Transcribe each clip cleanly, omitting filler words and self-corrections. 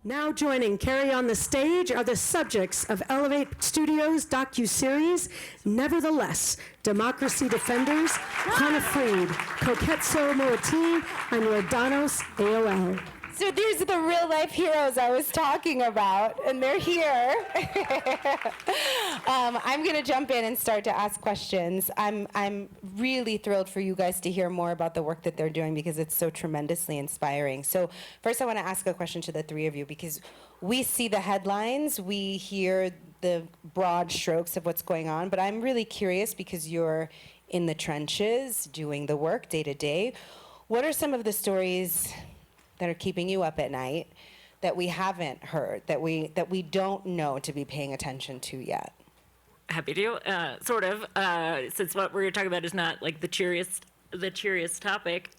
Now joining Kerry on the stage are the subjects of Elevate Studios' docuseries, Nevertheless, Democracy Defenders, Hannah Freed, Koketso Moeti, and Yordanos Eyoel. So these are the real-life heroes I was talking about, and they're here. I'm going to jump in and start to ask questions. I'm really thrilled for you guys to hear more about the work that they're doing because it's so tremendously inspiring. So first I want to ask a question to the three of you because we see the headlines, we hear the broad strokes of what's going on, but I'm really curious because you're in the trenches doing the work day to day. What are some of the stories that are keeping you up at night that we haven't heard, that we don't know to be paying attention to yet? Happy to, sort of, since what we're talking about is not like the cheeriest topic.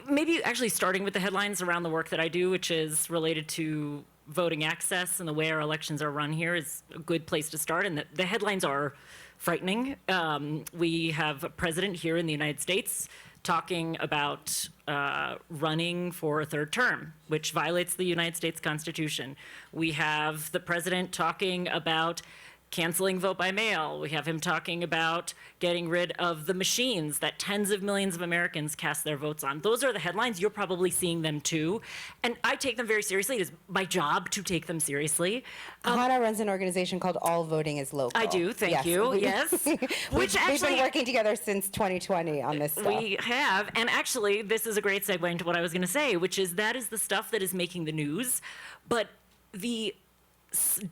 Maybe actually starting with the headlines around the work that I do, which is related to voting access and the way our elections are run here is a good place to start. And the headlines are frightening. We have a president here in the United States talking about running for a third term, which violates the United States Constitution. We have the president talking about canceling vote by mail. We have him talking about getting rid of the machines that tens of millions of Americans cast their votes on. Those are the headlines. You're probably seeing them too. And I take them very seriously. It is my job to take them seriously. Hannah runs an organization called All Voting is Local. I do, thank you, yes. We've been working together since 2020 on this stuff. We have, and actually this is a great segue into what I was gonna say, which is that is the stuff that is making the news, but the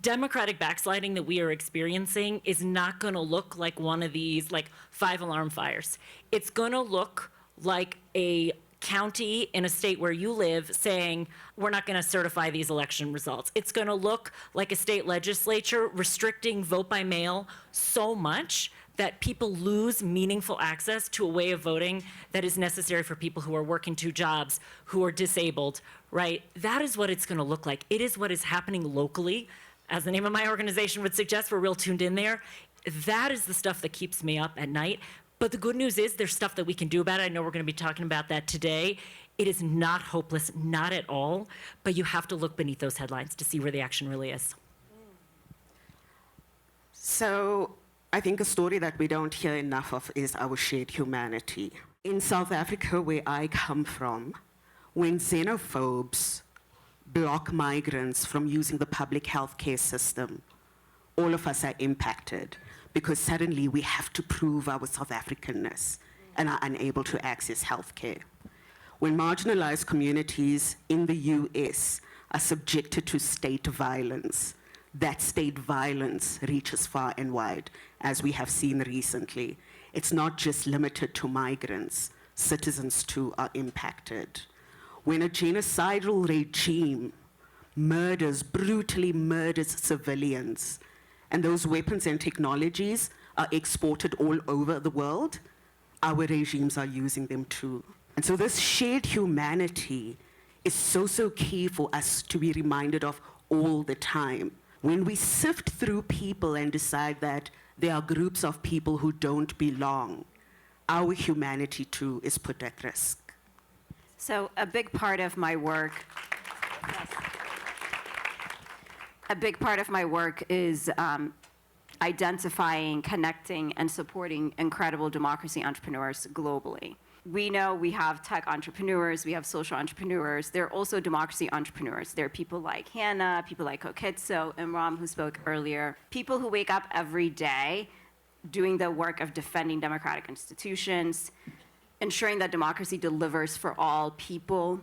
democratic backsliding that we are experiencing is not going to look like one of these like 5 alarm fires. It's going to look like a county in a state where you live saying, we're not going to certify these election results. It's going to look like a state legislature restricting vote by mail so much that people lose meaningful access to a way of voting that is necessary for people who are working 2 jobs, who are disabled, right? That is what it's gonna look like. It is what is happening locally. As the name of my organization would suggest, we're real tuned in there. That is the stuff that keeps me up at night. But the good news is there's stuff that we can do about it. I know we're gonna be talking about that today. It is not hopeless, not at all, but you have to look beneath those headlines to see where the action really is. So, I think a story that we don't hear enough of is our shared humanity. In South Africa, where I come from, when xenophobes block migrants from using the public healthcare system, all of us are impacted because suddenly we have to prove our South Africanness and are unable to access healthcare. When marginalized communities in the US are subjected to state violence, that state violence reaches far and wide, as we have seen recently. It's not just limited to migrants. Citizens too are impacted. When a genocidal regime brutally murders civilians, and those weapons and technologies are exported all over the world, our regimes are using them too. And so this shared humanity is so key for us to be reminded of all the time. When we sift through people and decide that there are groups of people who don't belong, our humanity too is put at risk. So a big part of my work, is identifying, connecting, and supporting incredible democracy entrepreneurs globally. We know we have tech entrepreneurs, we have social entrepreneurs. There are also democracy entrepreneurs. There are people like Hannah, people like Koketso, and Ram, who spoke earlier. People who wake up every day doing the work of defending democratic institutions, ensuring that democracy delivers for all people,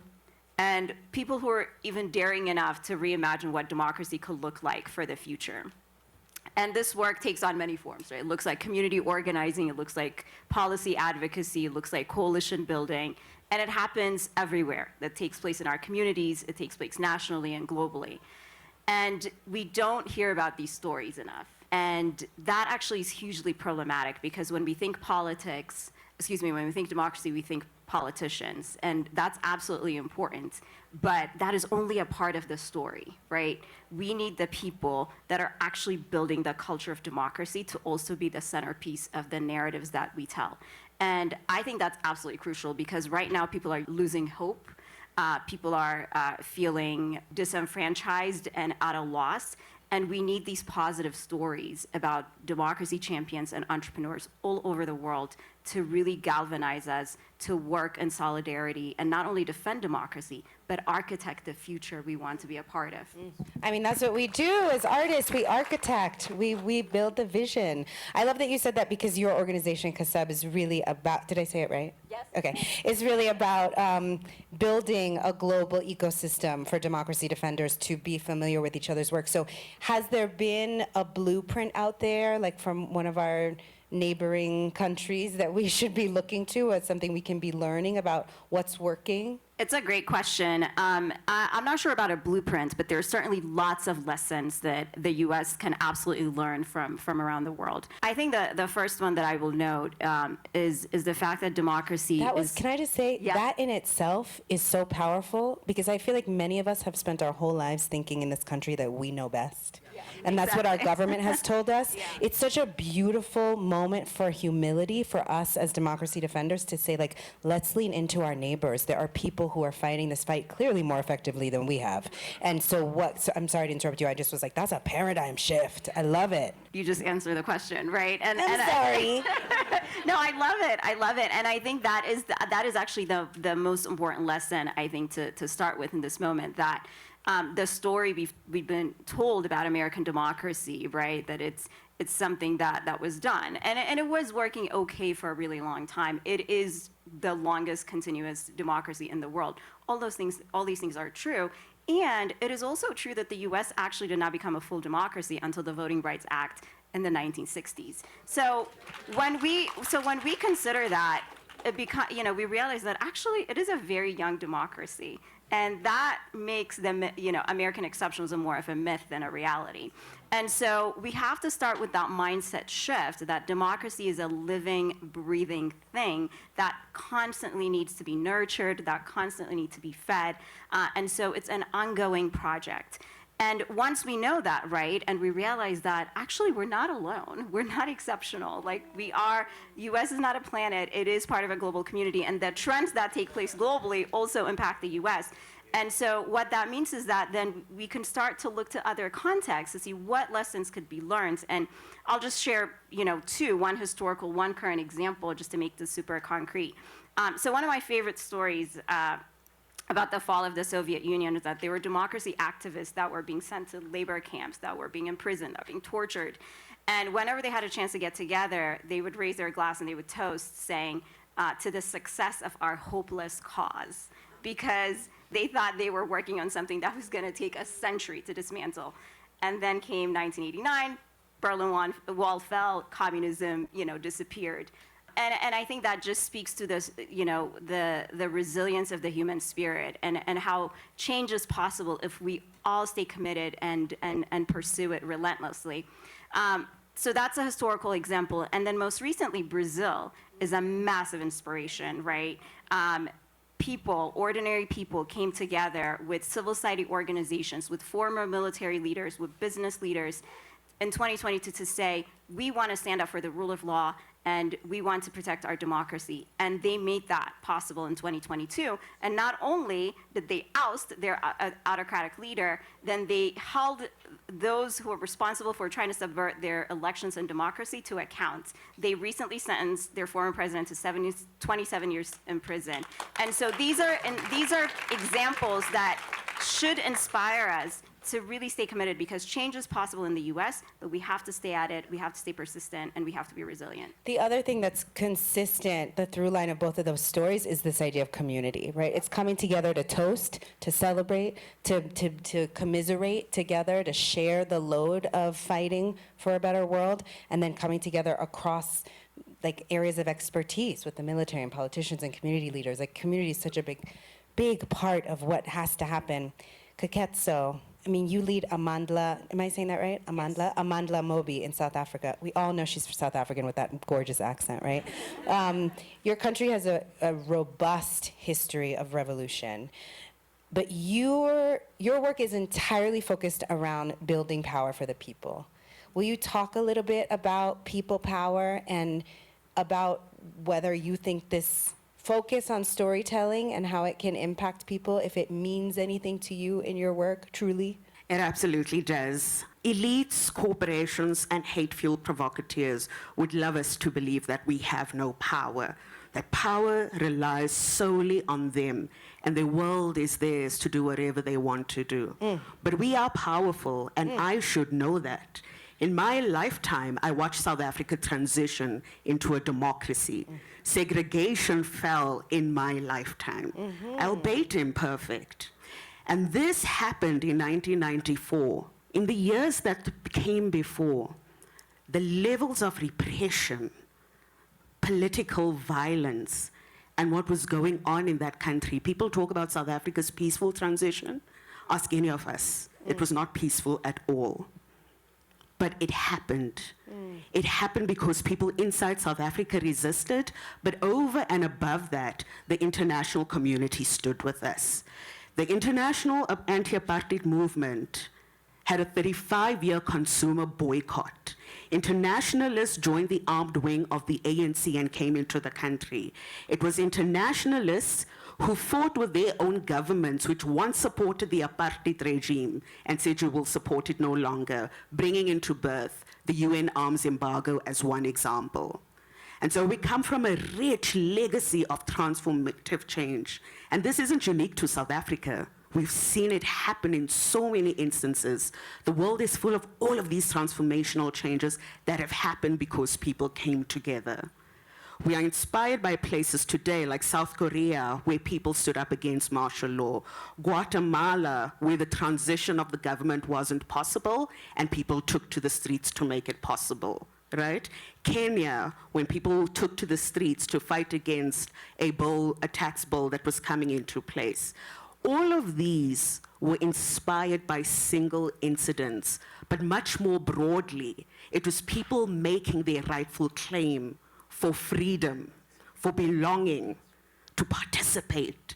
and people who are even daring enough to reimagine what democracy could look like for the future. And this work takes on many forms, right? It looks like community organizing, it looks like policy advocacy, it looks like coalition building, and it happens everywhere. That takes place in our communities, it takes place nationally and globally. And we don't hear about these stories enough. And that actually is hugely problematic because when we think politics, when we think democracy, we think politicians, and that's absolutely important, but that is only a part of the story, right? We need the people that are actually building the culture of democracy to also be the centerpiece of the narratives that we tell. And I think that's absolutely crucial because right now people are losing hope People are feeling disenfranchised and at a loss. And we need these positive stories about democracy champions and entrepreneurs all over the world to really galvanize us to work in solidarity and not only defend democracy, but architect the future we want to be a part of. I mean, that's what we do as artists. We architect. We build the vision. I love that you said that because your organization, Kasab, is really about, did I say it right? Yes. Okay. It's really about building a global ecosystem for democracy defenders to be familiar with each other's work. So has there been a blueprint out there, like from one of our neighboring countries, that we should be looking to as something we can be learning about what's working? It's a great question. I'm not sure about a blueprint, but there's certainly lots of lessons that the U.S. can absolutely learn from around the world. I think the first one that I will note is the fact that democracy is... Can I just say, Yeah. that in itself is so powerful, because I feel like many of us have spent our whole lives thinking in this country that we know best. And that's what our government has told us. Yeah. It's such a beautiful moment for humility for us as democracy defenders to say, like, let's lean into our neighbors. There are people who are fighting this fight clearly more effectively than we have. And so I'm sorry to interrupt you. I just was like, that's a paradigm shift. I love it. You just answer the question, right? I'm sorry. No, I love it. I love it. And I think that is actually the most important lesson, I think, to start with in this moment, that the story we've been told about American democracy, right, that it's something that was done. And it was working okay for a really long time. It is the longest continuous democracy in the world. All these things are true. And it is also true that the US actually did not become a full democracy until the Voting Rights Act in the 1960s. So when we consider that, we realize that actually it is a very young democracy. And that makes American exceptionalism more of a myth than a reality. And so we have to start with that mindset shift that democracy is a living, breathing thing that constantly needs to be nurtured, that constantly needs to be fed. And so it's an ongoing project. And once we know that, right, and we realize that actually we're not alone, we're not exceptional, like we are, US is not a planet, it is part of a global community, and the trends that take place globally also impact the US. And so what that means is that then we can start to look to other contexts to see what lessons could be learned. And I'll just share, two, one historical, one current example, just to make this super concrete. So one of my favorite stories about the fall of the Soviet Union is that there were democracy activists that were being sent to labor camps, that were being imprisoned, that were being tortured. And whenever they had a chance to get together, they would raise their glass and they would toast, saying, to the success of our hopeless cause, because they thought they were working on something that was going to take a century to dismantle. And then came 1989, Berlin Wall fell, communism, disappeared. And I think that just speaks to this, the resilience of the human spirit and how change is possible if we all stay committed and pursue it relentlessly. So that's a historical example. And then most recently, Brazil is a massive inspiration, right? Ordinary people came together with civil society organizations, with former military leaders, with business leaders in 2022 to say, we want to stand up for the rule of law and we want to protect our democracy. And they made that possible in 2022. And not only did they oust their autocratic leader, then they held those who were responsible for trying to subvert their elections and democracy to account. They recently sentenced their former president to 27 years in prison. And so these are examples that should inspire us to really stay committed, because change is possible in the US, but we have to stay at it, we have to stay persistent, and we have to be resilient. The other thing that's consistent, the through line of both of those stories, is this idea of community, right? It's coming together to toast, to celebrate, to commiserate together, to share the load of fighting for a better world, and then coming together across like areas of expertise with the military and politicians and community leaders. Like community is such a big part of what has to happen. Koketso, I mean, you lead Amandla, am I saying that right? Amandla Mobi in South Africa. We all know she's South African with that gorgeous accent, right? Your country has a robust history of revolution, but your work is entirely focused around building power for the people. Will you talk a little bit about people power and about whether you think this focus on storytelling and how it can impact people if it means anything to you in your work, truly? It absolutely does. Elites, corporations, and hate-fueled provocateurs would love us to believe that we have no power, that power relies solely on them, and the world is theirs to do whatever they want to do. But we are powerful, and I should know that. In my lifetime, I watched South Africa transition into a democracy. Segregation fell in my lifetime, albeit imperfect. And this happened in 1994. In the years that came before, the levels of repression, political violence, and what was going on in that country. People talk about South Africa's peaceful transition. Ask any of us. It was not peaceful at all. But it happened. It happened because people inside South Africa resisted, but over and above that, the international community stood with us. The international anti-apartheid movement had a 35-year consumer boycott. Internationalists joined the armed wing of the ANC and came into the country. It was internationalists who fought with their own governments, which once supported the apartheid regime and said you will support it no longer, bringing into birth the UN arms embargo as one example. And so we come from a rich legacy of transformative change. And this isn't unique to South Africa. We've seen it happen in so many instances. The world is full of all of these transformational changes that have happened because people came together. We are inspired by places today like South Korea, where people stood up against martial law, Guatemala, where the transition of the government wasn't possible and people took to the streets to make it possible, right? Kenya, when people took to the streets to fight against a tax bill that was coming into place. All of these were inspired by single incidents, but much more broadly, it was people making their rightful claim for freedom, for belonging, to participate,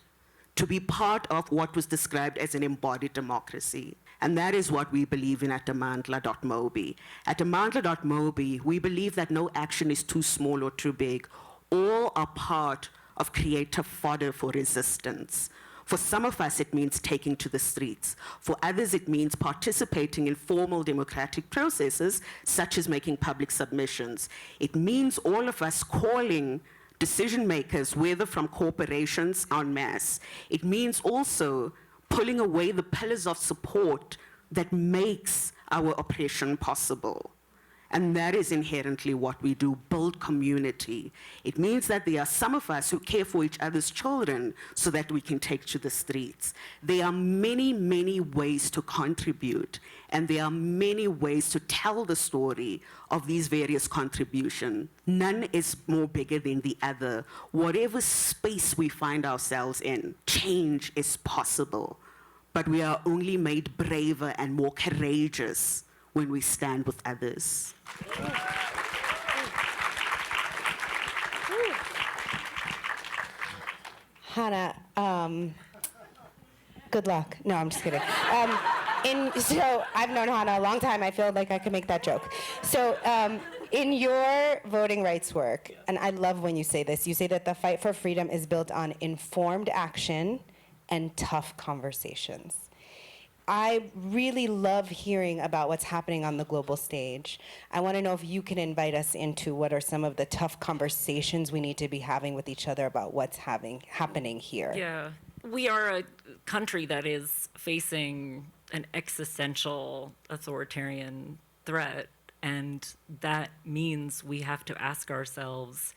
to be part of what was described as an embodied democracy. And that is what we believe in at Amandla.Mobi. At Amandla.Mobi, we believe that no action is too small or too big. All are part of creative fodder for resistance. For some of us, it means taking to the streets. For others, it means participating in formal democratic processes, such as making public submissions. It means all of us calling decision makers, whether from corporations en masse. It means also pulling away the pillars of support that makes our oppression possible. And that is inherently what we do, build community. It means that there are some of us who care for each other's children so that we can take to the streets. There are many, many ways to contribute, and there are many ways to tell the story of these various contributions. None is more bigger than the other. Whatever space we find ourselves in, change is possible. But we are only made braver and more courageous when we stand with others. Hannah, good luck. No, I'm just kidding. So I've known Hannah a long time. I feel like I could make that joke. So in your voting rights work, and I love when you say this, you say that the fight for freedom is built on informed action and tough conversations. I really love hearing about what's happening on the global stage. I want to know if you can invite us into what are some of the tough conversations we need to be having with each other about what's happening here. Yeah. We are a country that is facing an existential authoritarian threat, and that means we have to ask ourselves,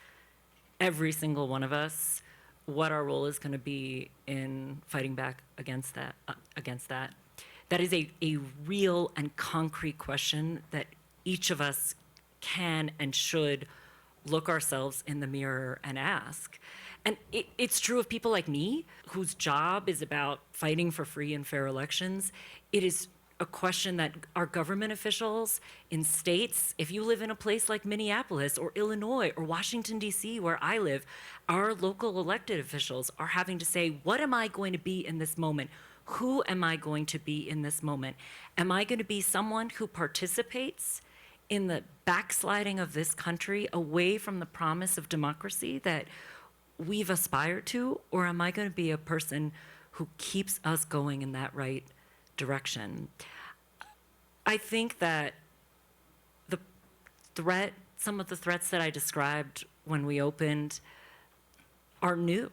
every single one of us, what our role is going to be in fighting back against that. That is a real and concrete question that each of us can and should look ourselves in the mirror and ask. And it's true of people like me, whose job is about fighting for free and fair elections. It is a question that our government officials in states, if you live in a place like Minneapolis or Illinois or Washington, D.C., where I live, our local elected officials are having to say, what am I going to be in this moment? Who am I going to be in this moment? Am I going to be someone who participates in the backsliding of this country away from the promise of democracy that we've aspired to, or am I going to be a person who keeps us going in that right direction? I think that some of the threats that I described when we opened are new.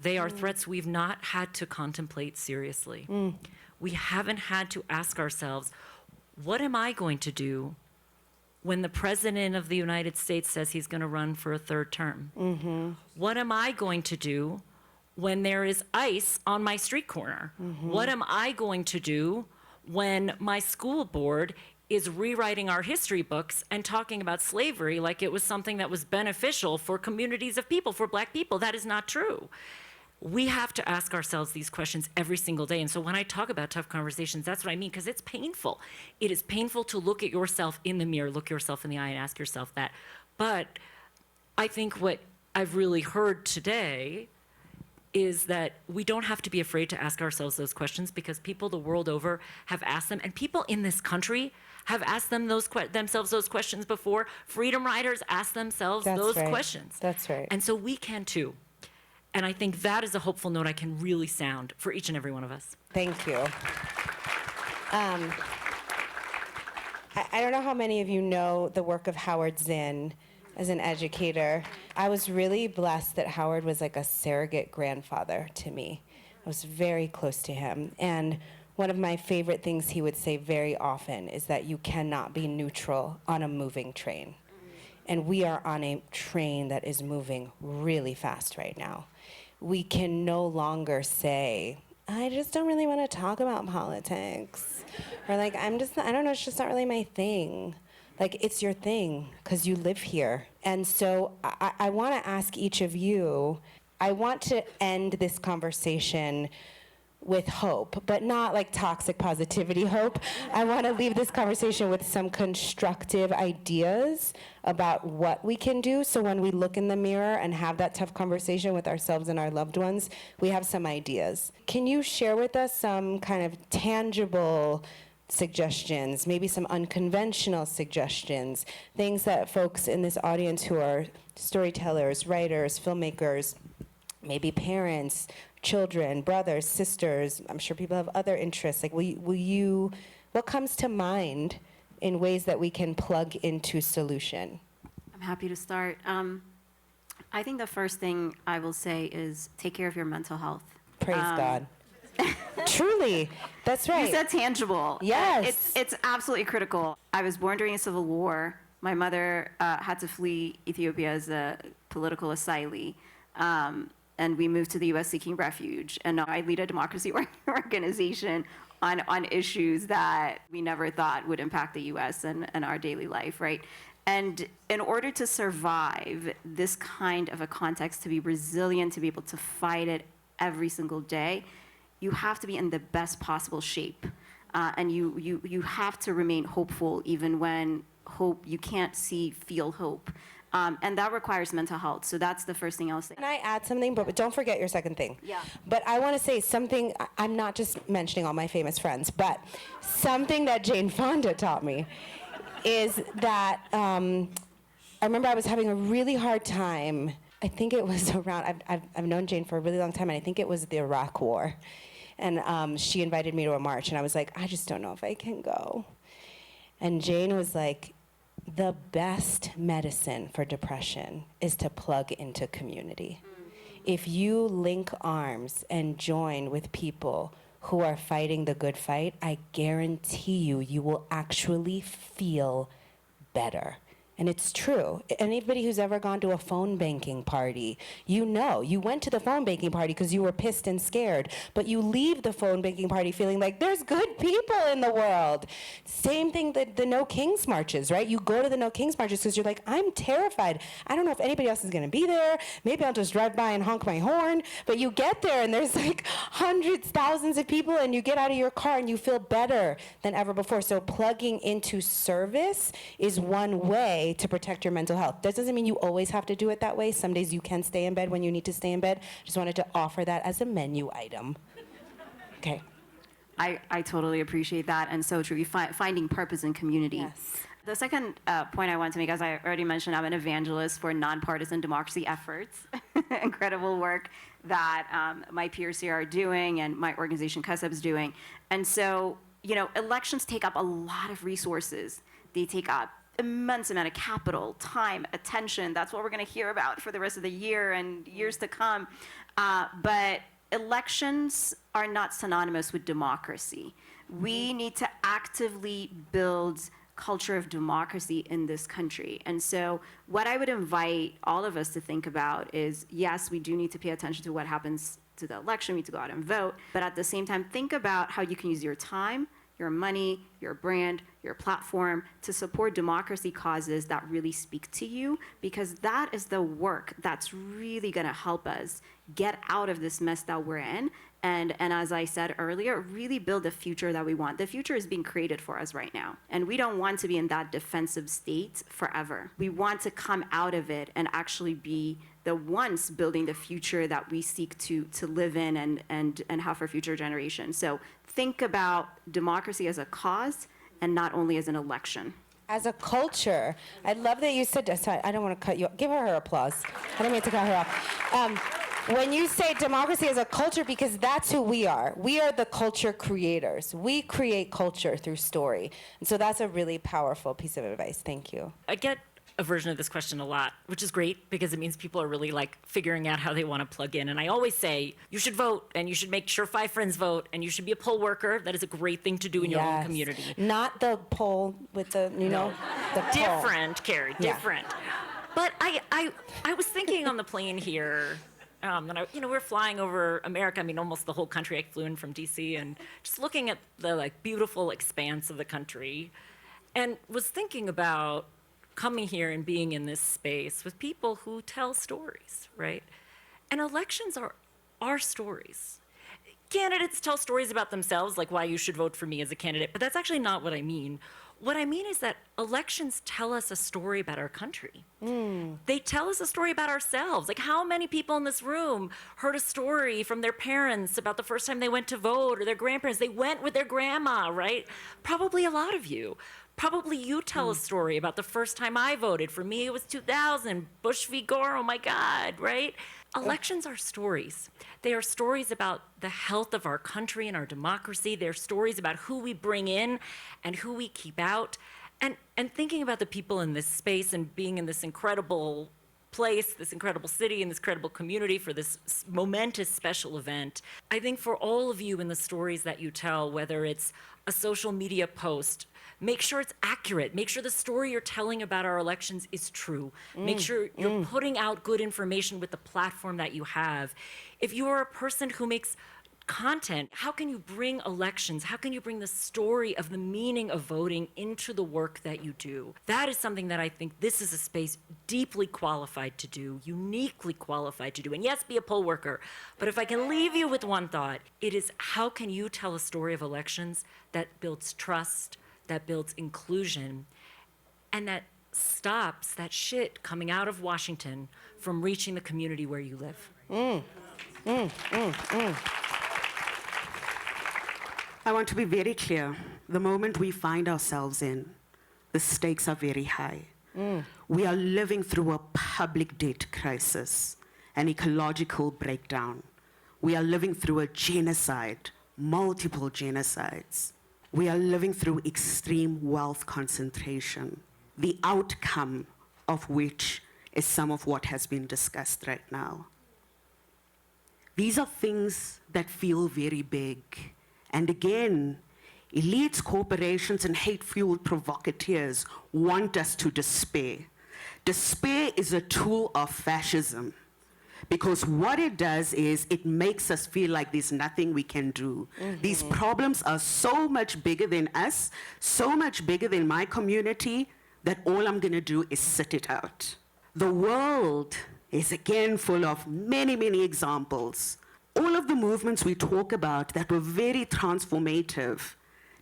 They are threats we've not had to contemplate seriously. We haven't had to ask ourselves, what am I going to do when the President of the United States says he's going to run for a third term? What am I going to do when there is ICE on my street corner? What am I going to do when my school board is rewriting our history books and talking about slavery like it was something that was beneficial for communities of people, for Black people? That is not true. We have to ask ourselves these questions every single day. And so when I talk about tough conversations, that's what I mean, because it's painful. It is painful to look at yourself in the mirror, look yourself in the eye and ask yourself that. But I think what I've really heard today is that we don't have to be afraid to ask ourselves those questions, because people the world over have asked them, and people in this country have asked themselves those questions before. Freedom riders ask themselves those questions. That's right. And so we can too. And I think that is a hopeful note I can really sound for each and every one of us. Thank you. I don't know how many of you know the work of Howard Zinn as an educator. I was really blessed that Howard was like a surrogate grandfather to me. I was very close to him. And one of my favorite things he would say very often is that you cannot be neutral on a moving train. And we are on a train that is moving really fast right now. We can no longer say, I just don't really want to talk about politics. Or like, I don't know, it's just not really my thing. Like, it's your thing, because you live here. And so I want to ask each of you, I want to end this conversation with hope, but not like toxic positivity hope. I want to leave this conversation with some constructive ideas about what we can do, so when we look in the mirror and have that tough conversation with ourselves and our loved ones, we have some ideas. Can you share with us some kind of tangible suggestions, maybe some unconventional suggestions, things that folks in this audience who are storytellers, writers, filmmakers, maybe parents, children, brothers, sisters, I'm sure people have other interests. Like, what comes to mind in ways that we can plug into solution? I'm happy to start. I think the first thing I will say is take care of your mental health. Praise God. Truly, that's right. You said tangible. Yes. It's absolutely critical. I was born during a civil war. My mother had to flee Ethiopia as a political asylee. And we moved to the U.S. seeking refuge. And now I lead a democracy organization on issues that we never thought would impact the U.S. and our daily life, right? And in order to survive this kind of a context, to be resilient, to be able to fight it every single day, you have to be in the best possible shape. And you have to remain hopeful even when you can't feel hope. And that requires mental health. So that's the first thing I'll say. Can I add something? But don't forget your second thing. Yeah. But I want to say something. I'm not just mentioning all my famous friends, but something that Jane Fonda taught me is that I remember I was having a really hard time. I think it was around, I've known Jane for a really long time, and I think it was the Iraq War. And she invited me to a march, and I was like, I just don't know if I can go. And Jane was like, the best medicine for depression is to plug into community. If you link arms and join with people who are fighting the good fight, I guarantee you will actually feel better. And it's true. Anybody who's ever gone to a phone banking party, you know, you went to the phone banking party because you were pissed and scared, but you leave the phone banking party feeling like there's good people in the world. Same thing that the No Kings marches, right? You go to the No Kings marches because you're like, I'm terrified. I don't know if anybody else is going to be there. Maybe I'll just drive by and honk my horn. But you get there and there's like hundreds, thousands of people, and you get out of your car and you feel better than ever before. So plugging into service is one way to protect your mental health. That doesn't mean you always have to do it that way. Some days you can stay in bed when you need to stay in bed. Just wanted to offer that as a menu item. Okay. I totally appreciate that, and so true. Finding purpose in community. Yes. The second point I want to make, as I already mentioned, I'm an evangelist for nonpartisan democracy efforts. Incredible work that my peers here are doing and my organization CUSEB is doing. And so, elections take up a lot of resources. They take up immense amount of capital, time, attention. That's what we're going to hear about for the rest of the year and years to come. But elections are not synonymous with democracy. We need to actively build culture of democracy in this country. And so what I would invite all of us to think about is, yes, we do need to pay attention to what happens to the election. We need to go out and vote. But at the same time, think about how you can use your time, your money, your brand, your platform to support democracy causes that really speak to you, because that is the work that's really going to help us get out of this mess that we're in. And as I said earlier, really build the future that we want. The future is being created for us right now. And we don't want to be in that defensive state forever. We want to come out of it and actually be the ones building the future that we seek to live in and have for future generations. So think about democracy as a cause and not only as an election. As a culture, I love that you said, sorry, I don't want to cut you off. Give her applause. I don't mean to cut her off. When you say democracy as a culture, because that's who we are. We are the culture creators. We create culture through story. And so that's a really powerful piece of advice. Thank you. I get a version of this question a lot, which is great because it means people are really figuring out how they want to plug in. And I always say, you should vote and you should make sure 5 friends vote and you should be a poll worker. That is a great thing to do in your own community. Not the poll with the, the different, Kerry, different. But I was thinking on the plane here, and we're flying over America. I mean, almost the whole country. I flew in from DC and just looking at the beautiful expanse of the country, and was thinking about coming here and being in this space with people who tell stories, right? And elections are our stories. Candidates tell stories about themselves, like why you should vote for me as a candidate, but that's actually not what I mean. What I mean is that elections tell us a story about our country. They tell us a story about ourselves. Like, how many people in this room heard a story from their parents about the first time they went to vote, or their grandparents? They went with their grandma, right? Probably a lot of you. Probably you tell a story about the first time I voted. For me, it was 2000, Bush v. Gore, oh my God, right? Elections are stories. They are stories about the health of our country and our democracy. They're stories about who we bring in and who we keep out. And thinking about the people in this space and being in this incredible place, this incredible city, and this incredible community for this momentous special event, I think for all of you in the stories that you tell, whether it's a social media post, make sure it's accurate. Make sure the story you're telling about our elections is true. Make sure you're putting out good information with the platform that you have. If you are a person who makes content, how can you bring elections? How can you bring the story of the meaning of voting into the work that you do? That is something that I think this is a space deeply qualified to do, uniquely qualified to do. And yes, be a poll worker. But if I can leave you with one thought, it is how can you tell a story of elections that builds trust, that builds inclusion, and that stops that shit coming out of Washington from reaching the community where you live. I want to be very clear. The moment we find ourselves in, the stakes are very high. We are living through a public debt crisis, an ecological breakdown. We are living through a genocide, multiple genocides. We are living through extreme wealth concentration, the outcome of which is some of what has been discussed right now. These are things that feel very big. And again, elites, corporations, and hate-fueled provocateurs want us to despair. Despair is a tool of fascism, because what it does is it makes us feel like there's nothing we can do. These problems are so much bigger than us, so much bigger than my community, that all I'm gonna do is sit it out. The world is again full of many, many examples. All of the movements we talk about that were very transformative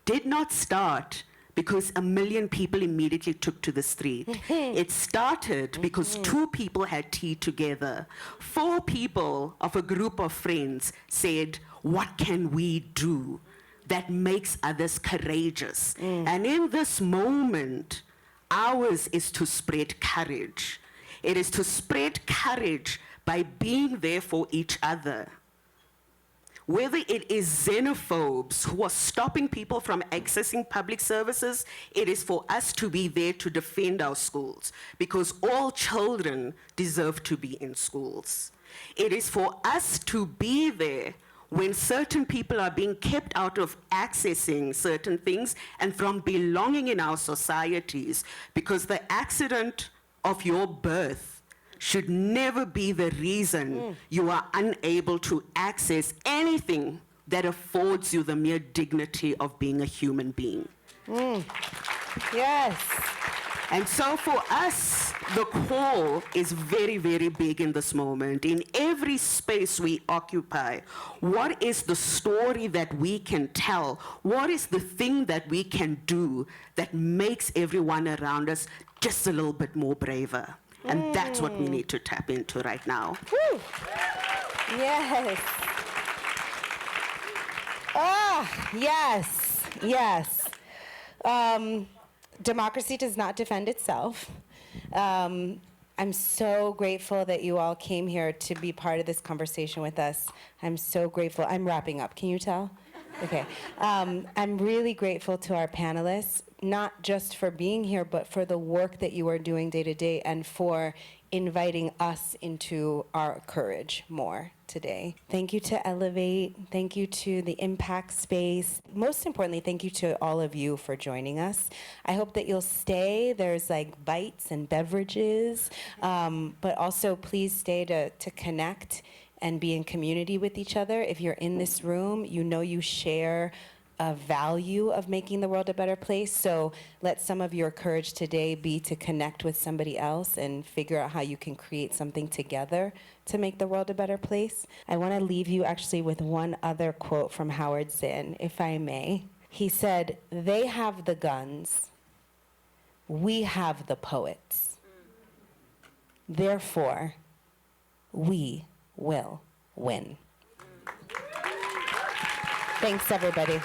did not start because 1 million people immediately took to the street. It started because 2 people had tea together. 4 people of a group of friends said, what can we do that makes others courageous? And in this moment, Ours is to spread courage. It is to spread courage by being there for each other. Whether it is xenophobes who are stopping people from accessing public services, it is for us to be there to defend our schools, because all children deserve to be in schools. It is for us to be there when certain people are being kept out of accessing certain things and from belonging in our societies, because the accident of your birth should never be the reason you are unable to access anything that affords you the mere dignity of being a human being. Yes. And so for us, the call is very, very big in this moment. In every space we occupy, what is the story that we can tell? What is the thing that we can do that makes everyone around us just a little bit more braver? And that's what we need to tap into right now. Woo. Yes. Yes, yes. Democracy does not defend itself. I'm so grateful that you all came here to be part of this conversation with us. I'm so grateful. I'm wrapping up. Can you tell? Okay. I'm really grateful to our panelists, not just for being here, but for the work that you are doing day to day and for inviting us into our courage more today. Thank you to Elevate. Thank you to the Impact Space. Most importantly, thank you to all of you for joining us. I hope that you'll stay. There's like bites and beverages, but also please stay to connect and be in community with each other. If you're in this room, you know you share a value of making the world a better place. So let some of your courage today be to connect with somebody else and figure out how you can create something together to make the world a better place. I want to leave you actually with one other quote from Howard Zinn, if I may. He said, "They have the guns, we have the poets. Therefore, we will win." Thanks, everybody.